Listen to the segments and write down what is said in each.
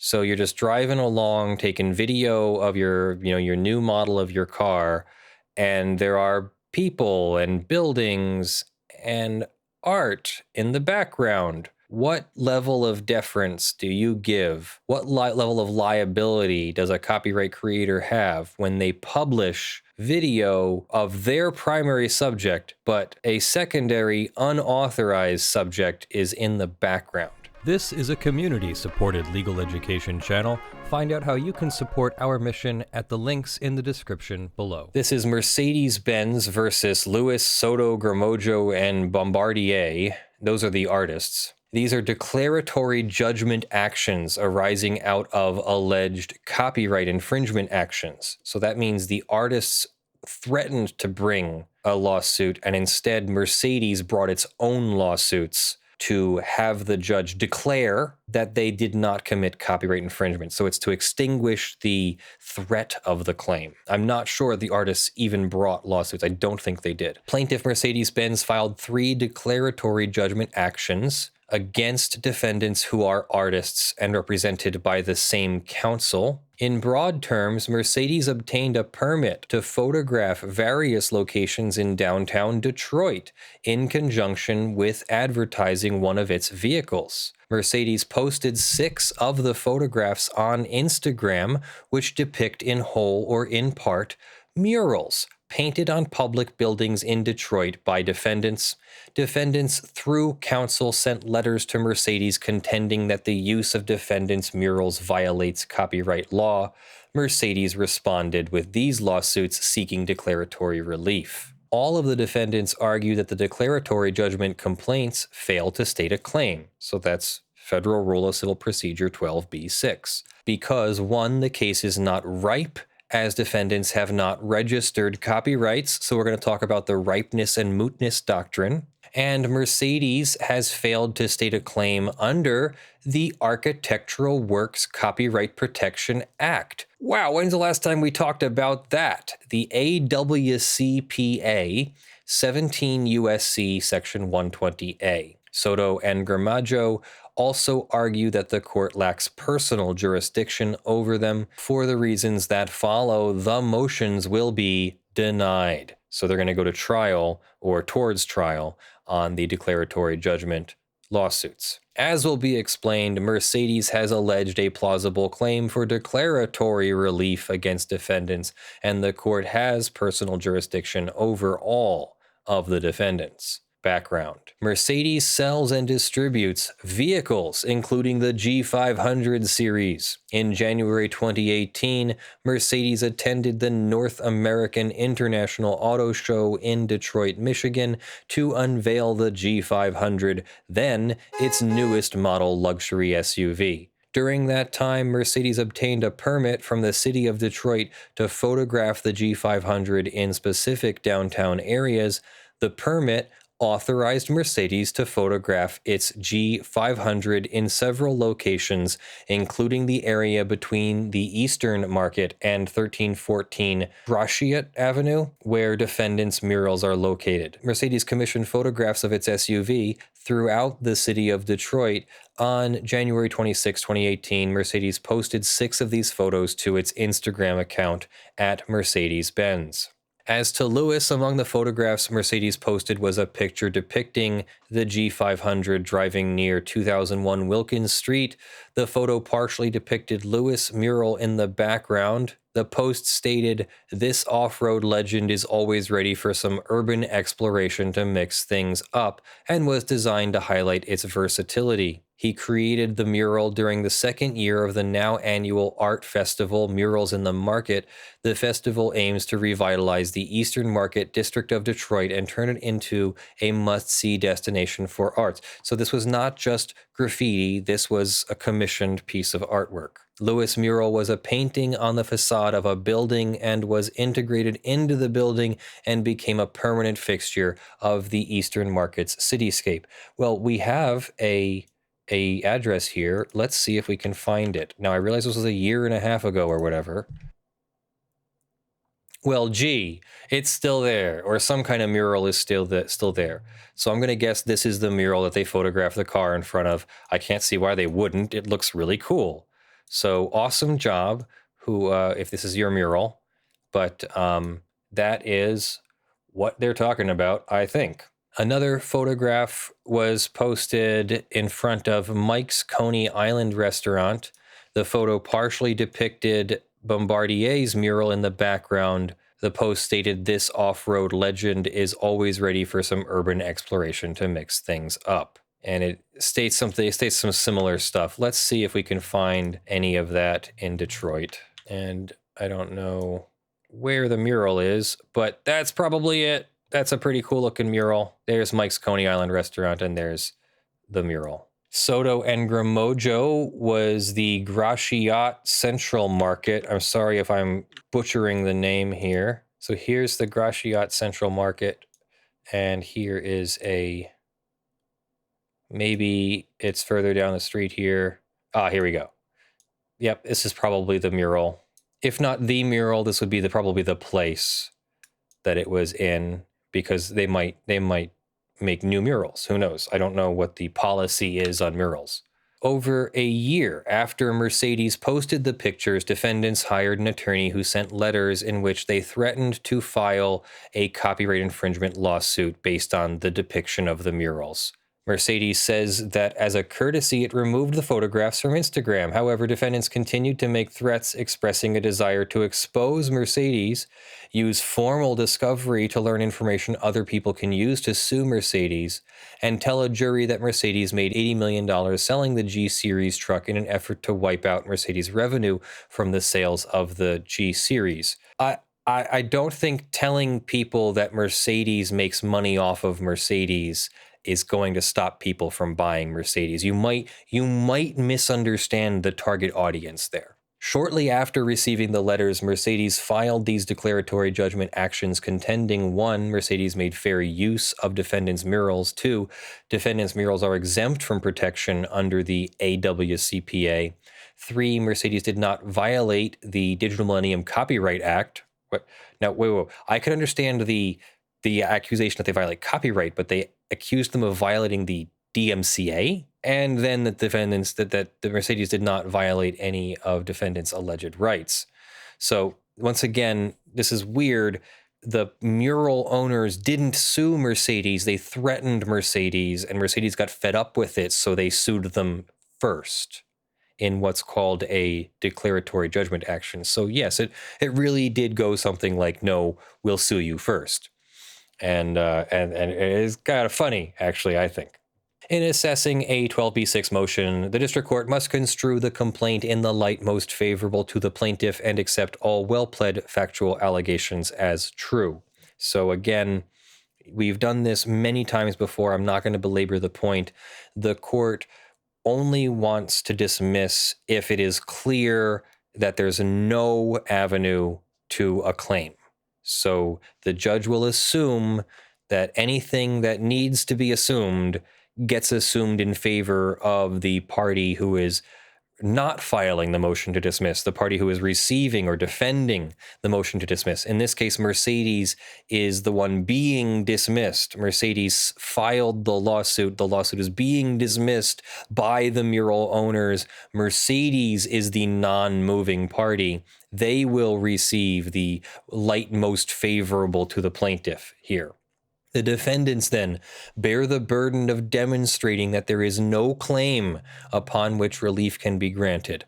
So you're just driving along, taking video of your new model of your car, and there are people and buildings and art in the background. What level of deference do you give? What level of liability does a copyright creator have when they publish video of their primary subject, but a secondary unauthorized subject is in the background? This is a community-supported legal education channel. Find out how you can support our mission at the links in the description below. This is Mercedes-Benz versus Louis, Soto, Gramojo, and Bombardier. Those are the artists. These are declaratory judgment actions arising out of alleged copyright infringement actions. So that means the artists threatened to bring a lawsuit, and instead Mercedes brought its own lawsuits to have the judge declare that they did not commit copyright infringement. So it's to extinguish the threat of the claim. I'm not sure the artists even brought lawsuits. I don't think they did. Plaintiff Mercedes-Benz filed 3 declaratory judgment actions against defendants who are artists and represented by the same counsel. In broad terms, Mercedes obtained a permit to photograph various locations in downtown Detroit in conjunction with advertising one of its vehicles. Mercedes posted 6 of the photographs on Instagram, which depict in whole or in part murals painted on public buildings in Detroit by defendants. Defendants, through counsel, sent letters to Mercedes contending that the use of defendants' murals violates copyright law. Mercedes responded with these lawsuits seeking declaratory relief. All of the defendants argue that the declaratory judgment complaints fail to state a claim. So that's Federal Rule of Civil Procedure 12b-6. Because 1, the case is not ripe, as defendants have not registered copyrights, so we're going to talk about the ripeness and mootness doctrine. And Mercedes has failed to state a claim under the Architectural Works Copyright Protection Act. Wow, when's the last time we talked about that? The AWCPA, 17 U.S.C. Section 120A. Soto and Gramajo also argue that the court lacks personal jurisdiction over them. For the reasons that follow, the motions will be denied. So they're going to go to trial or towards trial on the declaratory judgment lawsuits. As will be explained, Mercedes has alleged a plausible claim for declaratory relief against defendants, and the court has personal jurisdiction over all of the defendants. Background. Mercedes sells and distributes vehicles, including the G500 series. In January 2018, Mercedes attended the North American International Auto Show in Detroit, Michigan, to unveil the G500, then its newest model luxury SUV. During that time, Mercedes obtained a permit from the city of Detroit to photograph the G500 in specific downtown areas. The permit authorized Mercedes to photograph its G500 in several locations, including the area between the Eastern Market and 1314 Gratiot Avenue, where defendants' murals are located. Mercedes commissioned photographs of its SUV throughout the city of Detroit. On January 26, 2018, Mercedes posted 6 of these photos to its Instagram account at Mercedes-Benz. As to Louis, among the photographs Mercedes posted was a picture depicting the G500 driving near 2001 Wilkins Street. The photo partially depicted Louis' mural in the background. The post stated, "This off-road legend is always ready for some urban exploration to mix things up," and was designed to highlight its versatility. He created the mural during the second year of the now annual art festival, Murals in the Market. The festival aims to revitalize the Eastern Market district of Detroit and turn it into a must-see destination for arts. So this was not just graffiti, this was a commissioned piece of artwork. Louis' mural was a painting on the facade of a building and was integrated into the building and became a permanent fixture of the Eastern Market's cityscape. Well, we have a address here. Let's see if we can find it. Now, I realize this was a year and a half ago or whatever. Well, gee, it's still there, or some kind of mural is still there. So I'm going to guess this is the mural that they photographed the car in front of. I can't see why they wouldn't. It looks really cool. So awesome job, who, if this is your mural, but that is what they're talking about, I think. Another photograph was posted in front of Mike's Coney Island restaurant. The photo partially depicted Bombardier's mural in the background. The post stated, "This off-road legend is always ready for some urban exploration to mix things up." And it states some similar stuff. Let's see if we can find any of that in Detroit. And I don't know where the mural is, but that's probably it. That's a pretty cool looking mural. There's Mike's Coney Island restaurant, and there's the mural. Soto and Gramojo was the Gratiot Central Market. I'm sorry if I'm butchering the name here. So here's the Gratiot Central Market, and here is a, maybe it's further down the street here. Ah, here we go. Yep, this is probably the mural. If not the mural, this would be probably the place that it was in, because they might make new murals. Who knows? I don't know what the policy is on murals. Over a year after Mercedes posted the pictures, defendants hired an attorney who sent letters in which they threatened to file a copyright infringement lawsuit based on the depiction of the murals. Mercedes says that as a courtesy, it removed the photographs from Instagram. However, defendants continued to make threats, expressing a desire to expose Mercedes, use formal discovery to learn information other people can use to sue Mercedes, and tell a jury that Mercedes made $80 million selling the G Series truck in an effort to wipe out Mercedes' revenue from the sales of the G Series. I don't think telling people that Mercedes makes money off of Mercedes is going to stop people from buying Mercedes. You might misunderstand the target audience there. Shortly after receiving the letters, Mercedes filed these declaratory judgment actions contending: 1, Mercedes made fair use of defendants' murals; 2, defendants' murals are exempt from protection under the AWCPA; 3, Mercedes did not violate the Digital Millennium Copyright Act. Now, wait. I could understand the accusation that they violate copyright, but they accused them of violating the DMCA, and then the defendants that the Mercedes did not violate any of defendants' alleged rights. So once again, this is weird. The mural owners didn't sue Mercedes; they threatened Mercedes, and Mercedes got fed up with it, so they sued them first in what's called a declaratory judgment action. So yes, it really did go something like, "No, we'll sue you first." And it is kind of funny, actually, I think. In assessing a 12b6 motion, the district court must construe the complaint in the light most favorable to the plaintiff and accept all well-pled factual allegations as true. So again, we've done this many times before. I'm not going to belabor the point. The court only wants to dismiss if it is clear that there's no avenue to a claim. So the judge will assume that anything that needs to be assumed gets assumed in favor of the party who is not filing the motion to dismiss, the party who is receiving or defending the motion to dismiss. In this case, Mercedes is the one being dismissed. Mercedes filed the lawsuit. The lawsuit is being dismissed by the mural owners. Mercedes is the non-moving party. They will receive the light most favorable to the plaintiff here. The defendants then bear the burden of demonstrating that there is no claim upon which relief can be granted.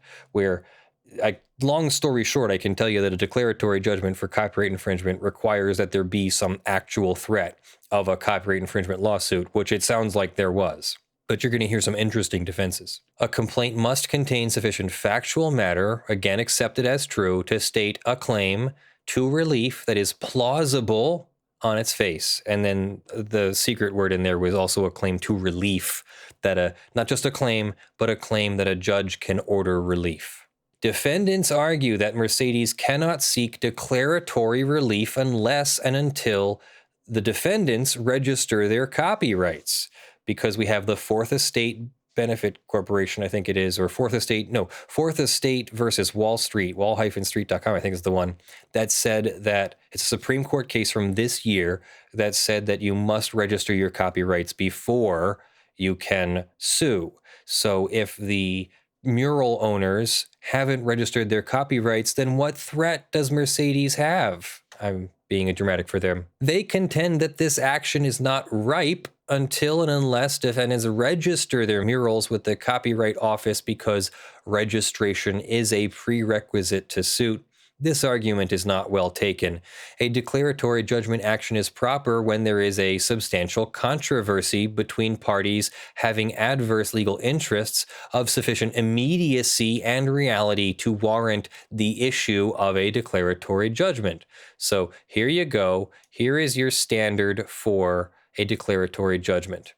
Long story short, I can tell you that a declaratory judgment for copyright infringement requires that there be some actual threat of a copyright infringement lawsuit, which it sounds like there was. But you're going to hear some interesting defenses. A complaint must contain sufficient factual matter, again accepted as true, to state a claim to relief that is plausible on its face. And then the secret word in there was also a claim to relief, that not just a claim, but a claim that a judge can order relief. Defendants argue that Mercedes cannot seek declaratory relief unless and until the defendants register their copyrights, because we have the Fourth Estate Benefit Corporation, I think it is, or Fourth Estate versus Wall Street, wall-street.com, I think is the one, that said that it's a Supreme Court case from this year that said that you must register your copyrights before you can sue. So if the mural owners haven't registered their copyrights, then what threat does Mercedes have? I'm being dramatic for them. They contend that this action is not ripe until and unless defendants register their murals with the Copyright Office, because registration is a prerequisite to suit. This argument is not well taken. A declaratory judgment action is proper when there is a substantial controversy between parties having adverse legal interests of sufficient immediacy and reality to warrant the issue of a declaratory judgment. So here you go. Here is your standard for a declaratory judgment.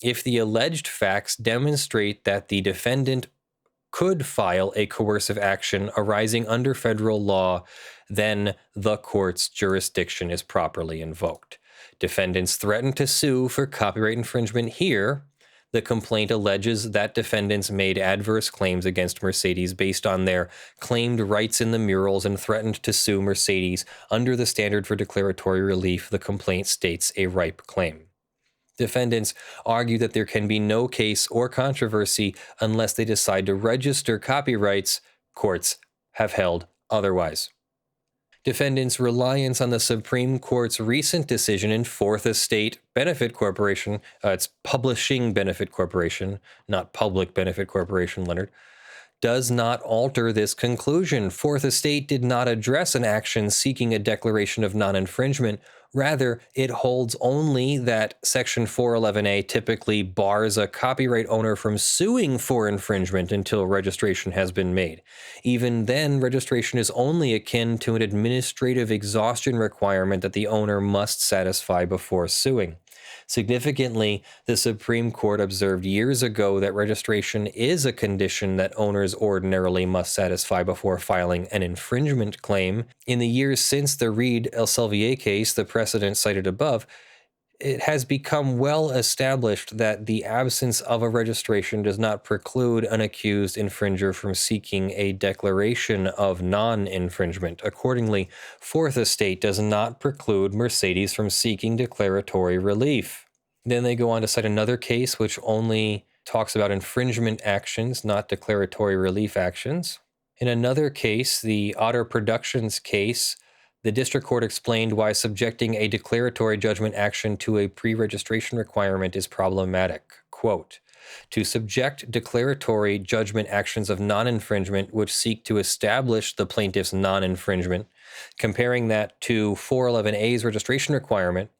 If the alleged facts demonstrate that the defendant could file a coercive action arising under federal law, then the court's jurisdiction is properly invoked. Defendants threaten to sue for copyright infringement here. The complaint alleges that defendants made adverse claims against Mercedes based on their claimed rights in the murals and threatened to sue Mercedes under the standard for declaratory relief. The complaint states a ripe claim. Defendants argue that there can be no case or controversy unless they decide to register copyrights. Courts have held otherwise. Defendants' reliance on the Supreme Court's recent decision in Fourth Estate Benefit Corporation, it's Publishing Benefit Corporation, not Public Benefit Corporation, Leonard, does not alter this conclusion. Fourth Estate did not address an action seeking a declaration of non-infringement. Rather, it holds only that Section 411A typically bars a copyright owner from suing for infringement until registration has been made. Even then, registration is only akin to an administrative exhaustion requirement that the owner must satisfy before suing. Significantly, the Supreme Court observed years ago that registration is a condition that owners ordinarily must satisfy before filing an infringement claim. In the years since the Reed-Elsevier case, the precedent cited above, it has become well established that the absence of a registration does not preclude an accused infringer from seeking a declaration of non-infringement. Accordingly, Fourth Estate does not preclude Mercedes from seeking declaratory relief. Then they go on to cite another case which only talks about infringement actions, not declaratory relief actions. In another case, the Otter Productions case, the district court explained why subjecting a declaratory judgment action to a pre-registration requirement is problematic. Quote, to subject declaratory judgment actions of non-infringement which seek to establish the plaintiff's non-infringement, comparing that to 411A's registration requirement,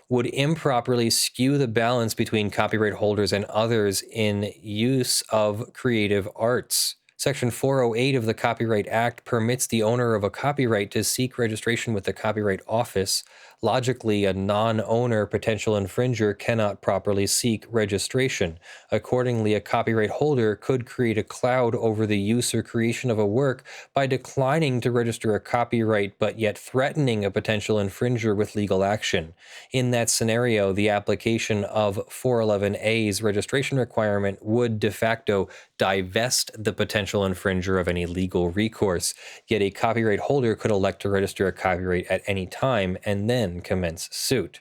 would improperly skew the balance between copyright holders and others in use of creative arts. Section 408 of the Copyright Act permits the owner of a copyright to seek registration with the Copyright Office. Logically, a non-owner potential infringer cannot properly seek registration. Accordingly, a copyright holder could create a cloud over the use or creation of a work by declining to register a copyright but yet threatening a potential infringer with legal action. In that scenario, the application of 411A's registration requirement would de facto divest the potential infringer of any legal recourse, yet a copyright holder could elect to register a copyright at any time and then commence suit.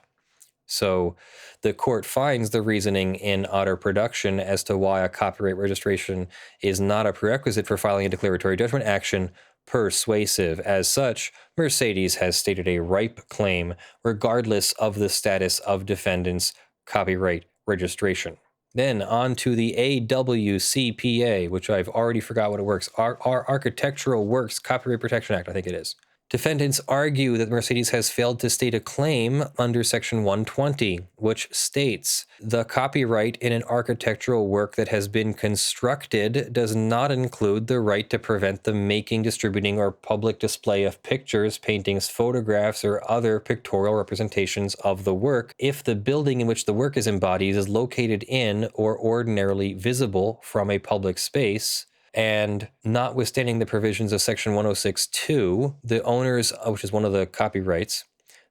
So the court finds the reasoning in Otter Production as to why a copyright registration is not a prerequisite for filing a declaratory judgment action persuasive. As such, Mercedes has stated a ripe claim regardless of the status of defendant's copyright registration. Then on to the AWCPA, which I've already forgot what it works. Our Architectural Works Copyright Protection Act, I think it is. Defendants argue that Mercedes has failed to state a claim under Section 120, which states, the copyright in an architectural work that has been constructed does not include the right to prevent the making, distributing, or public display of pictures, paintings, photographs, or other pictorial representations of the work if the building in which the work is embodied is located in or ordinarily visible from a public space. And notwithstanding the provisions of Section 106.2, the owners, which is one of the copyrights,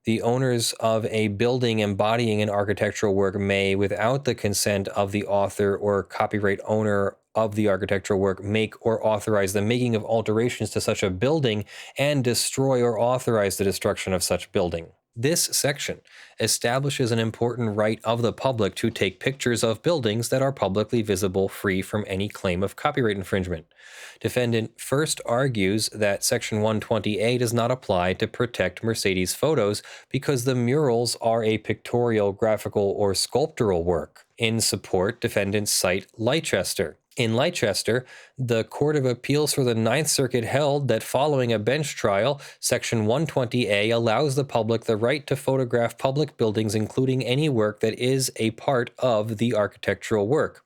the owners of a building embodying an architectural work may, without the consent of the author or copyright owner of the architectural work, make or authorize the making of alterations to such a building and destroy or authorize the destruction of such building. This section establishes an important right of the public to take pictures of buildings that are publicly visible, free from any claim of copyright infringement. Defendant first argues that Section 120A does not apply to protect Mercedes photos because the murals are a pictorial, graphical, or sculptural work. In support, defendants cite Leicester. In Leicester, the Court of Appeals for the Ninth Circuit held that following a bench trial, Section 120A allows the public the right to photograph public buildings, including any work that is a part of the architectural work.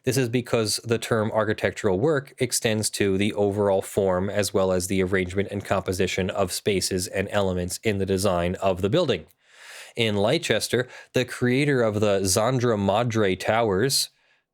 This is because the term architectural work extends to the overall form as well as the arrangement and composition of spaces and elements in the design of the building. In Leicester, the creator of the Zandra Madre Towers,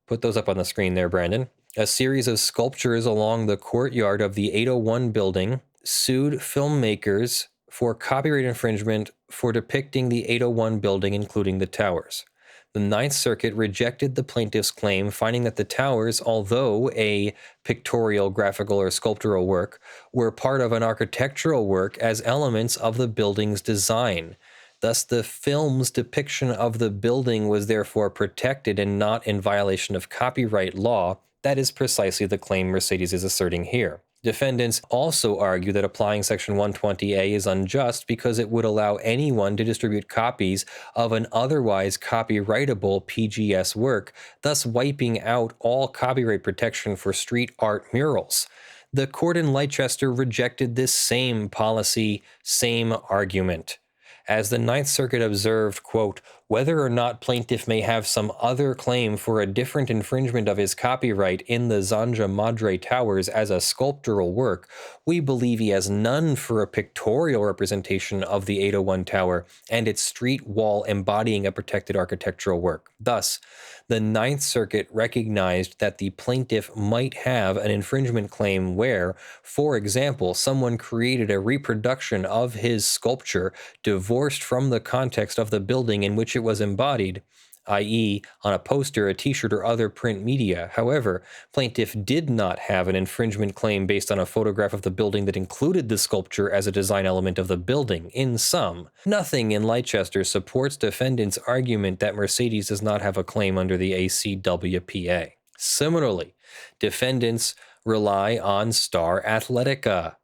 put those up on the screen there, Brandon, a series of sculptures along the courtyard of the 801 building, sued filmmakers for copyright infringement for depicting the 801 building, including the towers. The Ninth Circuit rejected the plaintiff's claim, finding that the towers, although a pictorial, graphical, or sculptural work, were part of an architectural work as elements of the building's design. Thus, the film's depiction of the building was therefore protected and not in violation of copyright law. That is precisely the claim Mercedes is asserting here. Defendants also argue that applying Section 120A is unjust because it would allow anyone to distribute copies of an otherwise copyrightable PGS work, thus wiping out all copyright protection for street art murals. The court in Leicester rejected this same policy, same argument. As the Ninth Circuit observed, quote, whether or not plaintiff may have some other claim for a different infringement of his copyright in the Zandra Madre Towers as a sculptural work, we believe he has none for a pictorial representation of the 801 Tower and its street wall embodying a protected architectural work. Thus, the Ninth Circuit recognized that the plaintiff might have an infringement claim where, for example, someone created a reproduction of his sculpture divorced from the context of the building in which it was embodied, i.e., on a poster, a t-shirt, or other print media. However, plaintiff did not have an infringement claim based on a photograph of the building that included the sculpture as a design element of the building. In sum, nothing in Leicester supports defendants' argument that Mercedes does not have a claim under the ACWPA. Similarly, defendants rely on Star Athletica.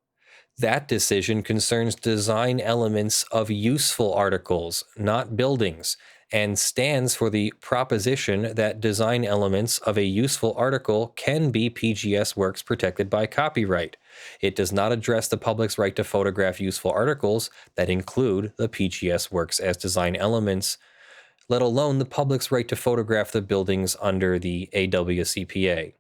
That decision concerns design elements of useful articles, not buildings, and stands for the proposition that design elements of a useful article can be PGS works protected by copyright. It does not address the public's right to photograph useful articles that include the PGS works as design elements, let alone the public's right to photograph the buildings under the AWCPA.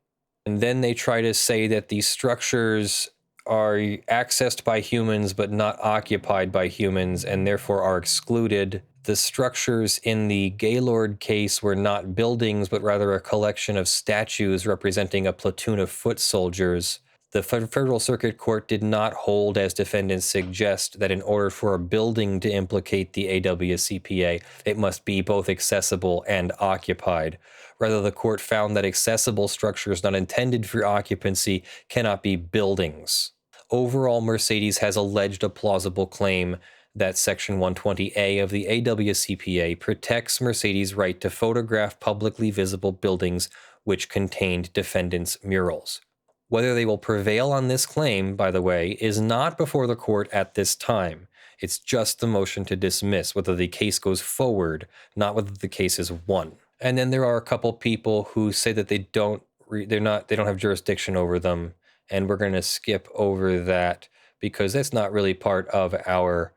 And then they try to say that these structures are accessed by humans but not occupied by humans and therefore are excluded. The structures in the Gaylord case were not buildings but rather a collection of statues representing a platoon of foot soldiers. The Federal Circuit Court did not hold, as defendants suggest, that in order for a building to implicate the AWCPA, it must be both accessible and occupied. Rather, the court found that accessible structures not intended for occupancy cannot be buildings. Overall, Mercedes has alleged a plausible claim that Section 120A of the AWCPA protects Mercedes' right to photograph publicly visible buildings which contained defendants' murals. Whether they will prevail on this claim, by the way, is not before the court at this time. It's just the motion to dismiss, whether the case goes forward, not whether the case is won. And then there are a couple people who say that they don't have jurisdiction over them, and we're going to skip over that because that's not really part of our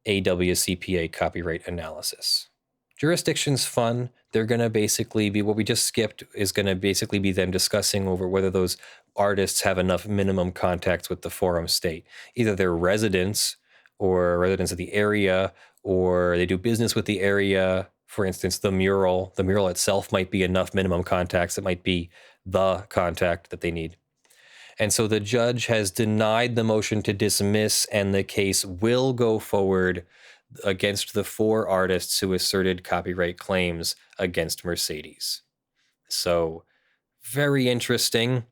AWCPA copyright analysis. Jurisdiction's fun. They're going to basically be, what we just skipped is going to basically be them discussing over whether those artists have enough minimum contacts with the forum state. Either they're residents or residents of the area, or they do business with the area. For instance, the mural itself might be enough minimum contacts. It might be the contact that they need. And so the judge has denied the motion to dismiss, and the case will go forward against the 4 artists who asserted copyright claims against Mercedes. So very interesting.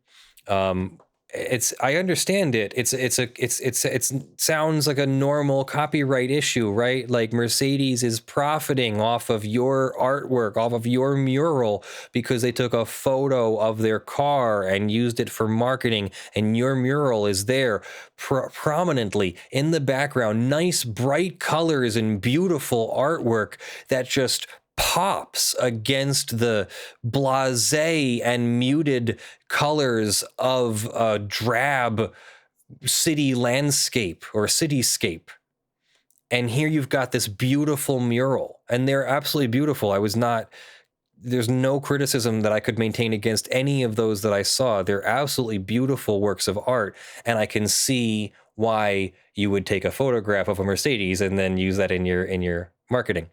I understand it. It sounds like a normal copyright issue, right? Like Mercedes is profiting off of your artwork, off of your mural, because they took a photo of their car and used it for marketing, and your mural is there prominently in the background, nice bright colors and beautiful artwork that just pops against the blasé and muted colors of a drab city landscape or cityscape. And here you've got this beautiful mural, and they're absolutely beautiful. There's no criticism that I could maintain against any of those that I saw. They're absolutely beautiful works of art, and I can see why you would take a photograph of a Mercedes and then use that in your marketing.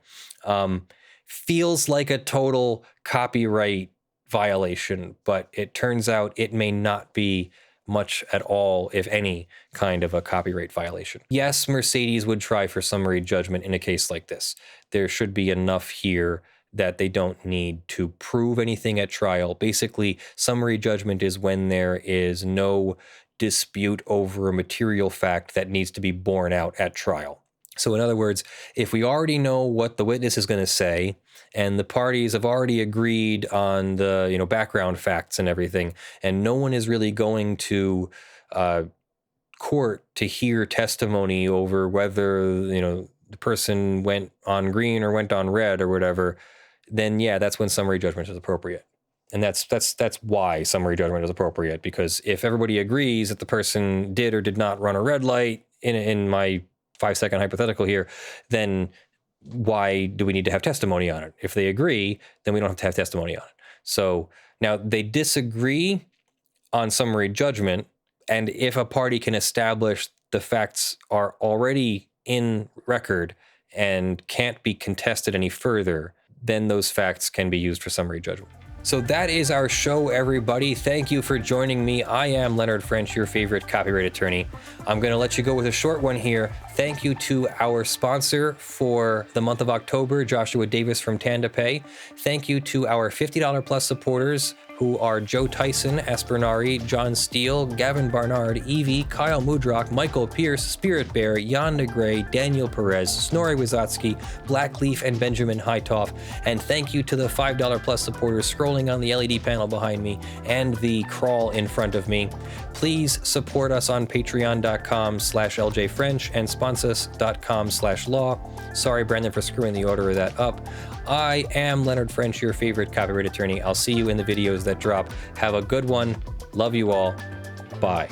Feels like a total copyright violation, but it turns out it may not be much at all, if any, kind of a copyright violation. Yes, Mercedes would try for summary judgment in a case like this. There should be enough here that they don't need to prove anything at trial. Basically, summary judgment is when there is no dispute over a material fact that needs to be borne out at trial. So in other words, if we already know what the witness is going to say, and the parties have already agreed on the background facts and everything, and no one is really going to court to hear testimony over whether the person went on green or went on red or whatever, then yeah, that's when summary judgment is appropriate. And that's why summary judgment is appropriate, because if everybody agrees that the person did or did not run a red light in my 5-second hypothetical here, then why do we need to have testimony on it? If they agree, then we don't have to have testimony on it. So now they disagree on summary judgment, and if a party can establish the facts are already in record and can't be contested any further, then those facts can be used for summary judgment. So that is our show, everybody. Thank you for joining me. I am Leonard French, your favorite copyright attorney. I'm going to let you go with a short one here. Thank you to our sponsor for the month of October, Joshua Davis from TandaPay. Thank you to our $50 plus supporters, who are Joe Tyson, Aspernari, John Steele, Gavin Barnard, Eevi, Kyle Mudrak, Michael Pearce, Spirit Bear, Jan Negrey, Daniel Perez, Snorre Wisotzky, Blackleaf, and Benjamin Hitov. And thank you to the $5 plus supporters scrolling on the LED panel behind me and the crawl in front of me. Please support us on patreon.com/ljfrench and sponsus.com/law. Sorry, Brandon, for screwing the order of that up. I am Leonard French, your favorite copyright attorney. I'll see you in the videos that drop. Have a good one. Love you all. Bye.